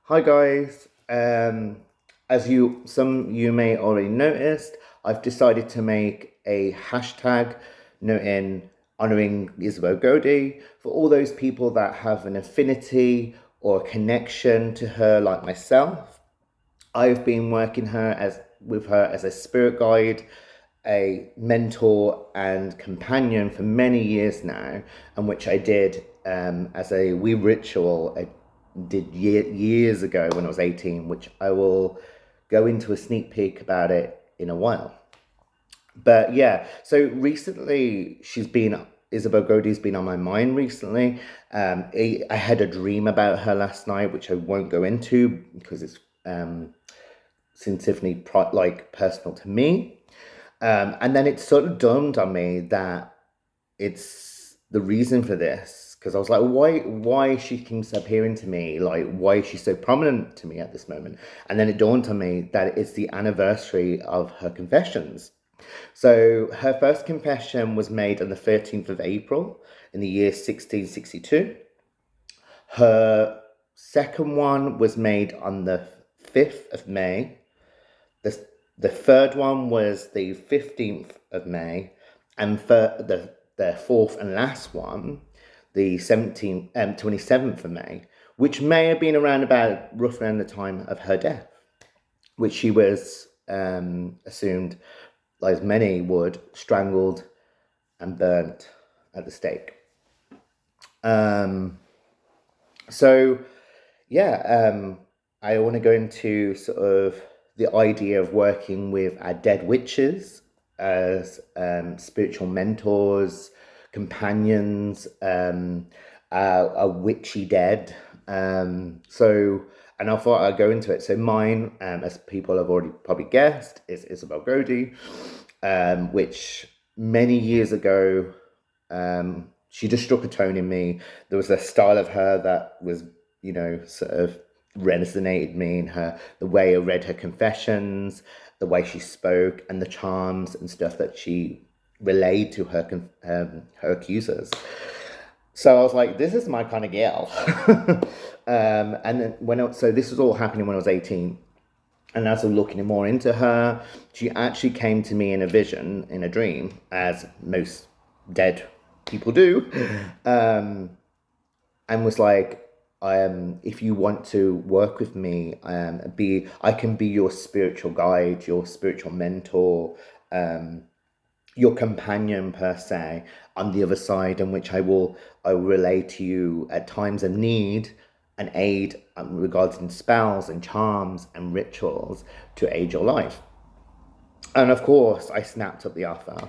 Hi guys. As you may already noticed, I've decided to make a hashtag noting honoring Isobel Gowdie for all those people that have an affinity or a connection to her, like myself. I've been working her as with her as a spirit guide, a mentor, and companion for many years now, and which I did as a wee ritual. I did years ago when I was 18, which I will go into a sneak peek about it in a while. But yeah, so recently Isobel Gowdie's been on my mind recently. I had a dream about her last night, which I won't go into because it's sensitively like personal to me. And then it sort of dawned on me that it's the reason for this because I was like, why she keeps appearing to me? Like, why is she so prominent to me at this moment? And then it dawned on me that it's the anniversary of her confessions. So her first confession was made on the 13th of April in the year 1662. Her second one was made on the 5th of May. The third one was the 15th of May, and for the fourth and last one, the 27th of May, which may have been around about roughly around the time of her death, which she was assumed, like many would, strangled and burnt at the stake. Um, so yeah, I want to go into sort of the idea of working with our dead witches as spiritual mentors, companions, a witchy dead. And I thought I'd go into it. So mine, as people have already probably guessed, is Isobel Gowdie, which many years ago, she just struck a tone in me. There was a style of her that was, sort of resonated me in her, the way I read her confessions, the way she spoke, and the charms and stuff that she relayed to her accusers. So I was like, this is my kind of girl. And then so this was all happening when I was 18. And as I'm looking more into her, she actually came to me in a vision, in a dream, as most dead people do, and was like, if you want to work with me, I can be your spiritual guide, your spiritual mentor, your companion per se, on the other side, in which I will relay to you at times of need and aid regarding spells and charms and rituals to aid your life. And of course, I snapped up the offer.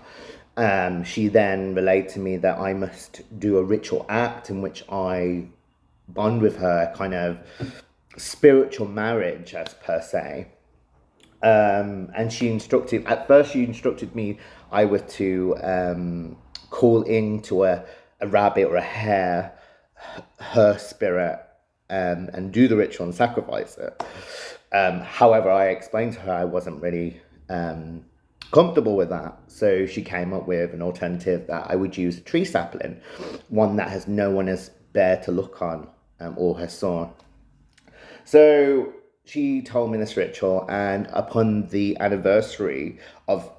She then relayed to me that I must do a ritual act in which I bond with her, kind of spiritual marriage, as per se. And at first, she instructed me I were to call into a rabbit or a hare, her spirit, and do the ritual and sacrifice it. However, I explained to her I wasn't really comfortable with that. So she came up with an alternative that I would use a tree sapling, one that has no one as bare to look on, or has saw. So she told me this ritual, and upon the anniversary of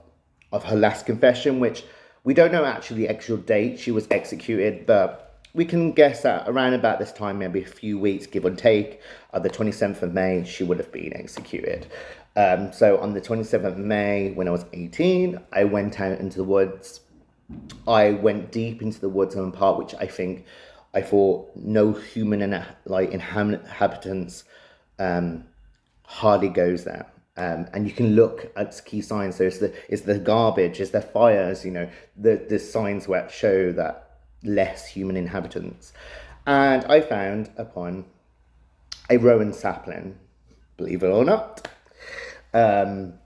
her last confession, which we don't know actually the actual date she was executed, but we can guess that around about this time, maybe a few weeks, give or take, the 27th of May, she would have been executed. So on the 27th of May, when I was 18, I went out into the woods. I went deep into the woods on a part which I thought no human inhabitants hardly goes there. And you can look at key signs. So it's the garbage, it's the fires, the signs that show that less human inhabitants. And I found upon a rowan sapling, believe it or not. And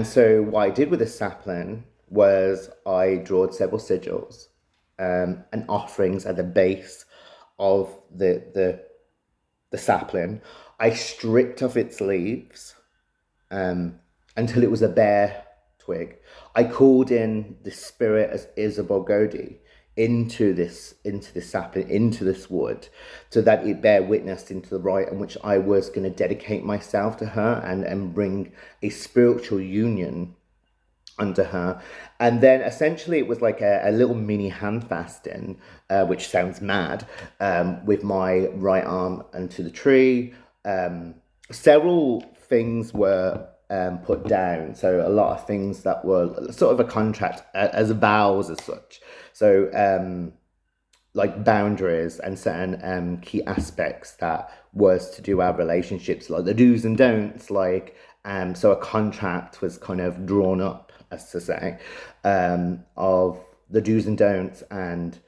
so what I did with this sapling was I drawed several sigils and offerings at the base of the sapling. I stripped off its leaves until it was a bare twig. I called in the spirit as Isobel Gowdie into this sapling, into this wood, so that it bear witness into the rite in which I was going to dedicate myself to her and bring a spiritual union under her. And then essentially it was like a little mini hand fasting, which sounds mad, with my right arm onto the tree. Several things were put down, so a lot of things that were sort of a contract as vows as such. So like boundaries and certain key aspects that was to do our relationships, like the do's and don'ts, like so a contract was kind of drawn up, as to say, of the do's and don'ts and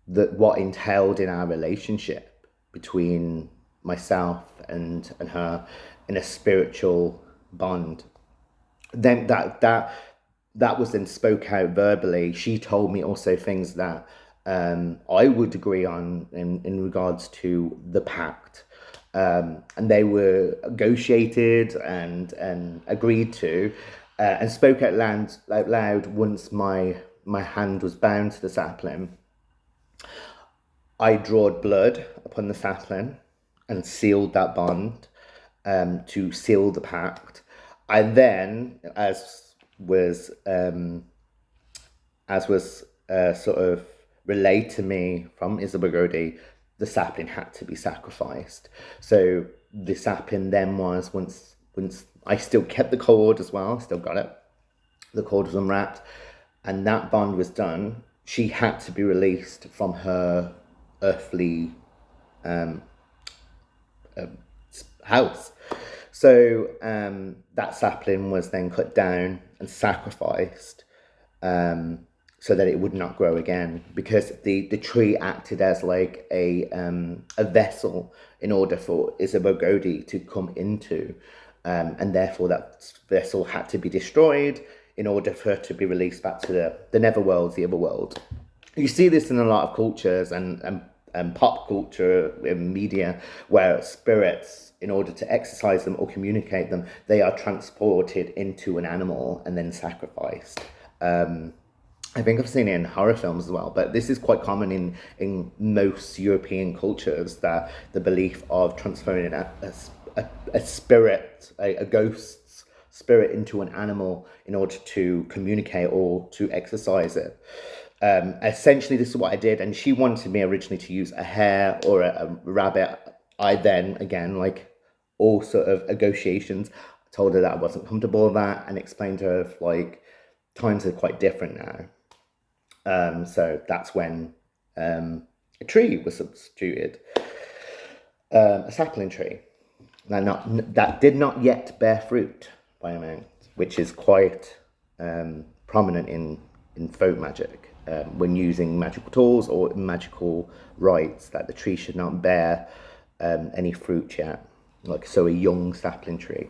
what entailed in our relationship between myself and her in a spiritual bond. Then that was then spoke out verbally. She told me also things that I would agree on in regards to the pact. And they were negotiated and agreed to, and spoke out loud once my hand was bound to the sapling. I drawed blood upon the sapling and sealed that bond, to seal the pact. And then, as was sort of relayed to me from Isobel Gowdie, the sapling had to be sacrificed. So the sapling then was, once I still kept the cord as well, still got it. The cord was unwrapped, and that bond was done. She had to be released from her earthly house. So that sapling was then cut down and sacrificed, so that it would not grow again, because the tree acted as like a vessel in order for Isobel Gowdie to come into, and therefore that vessel had to be destroyed in order for her to be released back to the netherworld, the other world. You see this in a lot of cultures and pop culture in media, where spirits, in order to exercise them or communicate them, they are transported into an animal and then sacrificed. I think I've seen it in horror films as well, but this is quite common in most European cultures, that the belief of transferring a spirit, a ghost's spirit, into an animal in order to communicate or to exercise it. Essentially, this is what I did, and she wanted me originally to use a hare or a rabbit. I then, again, like all sort of negotiations, told her that I wasn't comfortable with that, and explained to her, like, times are quite different now. So that's when a tree was substituted, a sapling tree that did not yet bear fruit by amount, which is quite prominent in folk magic. When using magical tools or magical rites, that the tree should not bear any fruit yet, like so a young sapling tree.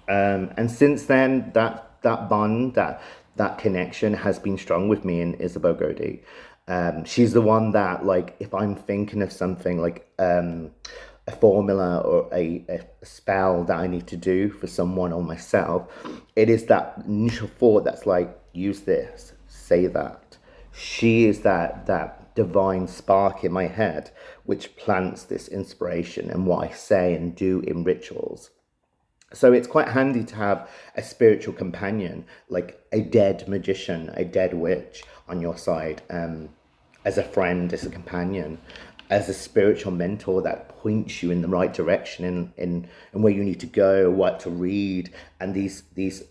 And since then, that bond, that connection has been strong with me and Isobel Gowdie. She's the one that, like, if I'm thinking of something like a formula or a spell that I need to do for someone or myself, it is that initial thought that's like, use this, say that. She is that divine spark in my head which plants this inspiration and what I say and do in rituals. So it's quite handy to have a spiritual companion, like a dead magician, a dead witch on your side, as a friend, as a companion, as a spiritual mentor that points you in the right direction in where you need to go, what to read. And these these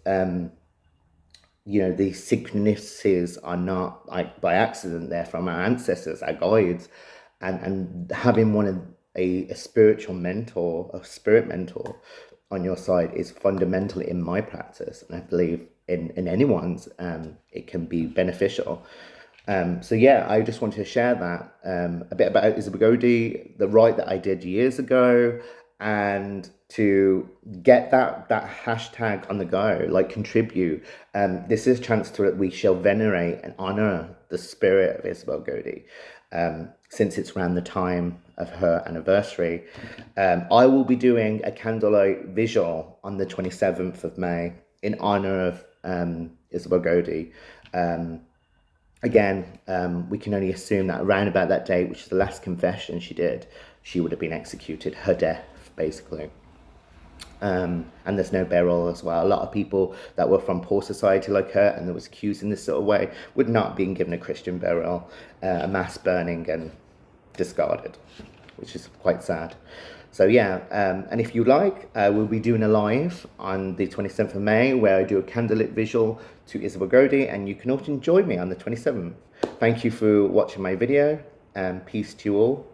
synchronicities are not like by accident. They're from our ancestors, our guides, and having a spiritual mentor, a spirit mentor on your side is fundamental in my practice, and I believe in anyone's. It can be beneficial. So yeah, I just wanted to share that, a bit about Isobel Gowdie, the rite that I did years ago, and to get that hashtag on the go, like contribute. This is a chance to we shall venerate and honor the spirit of Isobel Gowdie, since it's around the time of her anniversary. I will be doing a candlelight vigil on the 27th of May in honor of Isobel Gowdie. again, we can only assume that around about that date, which is the last confession she did, she would have been executed, her death, basically. And there's no burial as well. A lot of people that were from poor society like her and that was accused in this sort of way would not have been given a Christian burial, a mass burning and discarded, which is quite sad. So yeah, and if you like, we'll be doing a live on the 27th of May where I do a candlelit visual to Isobel Gowdie, and you can also join me on the 27th. Thank you for watching my video, and peace to you all.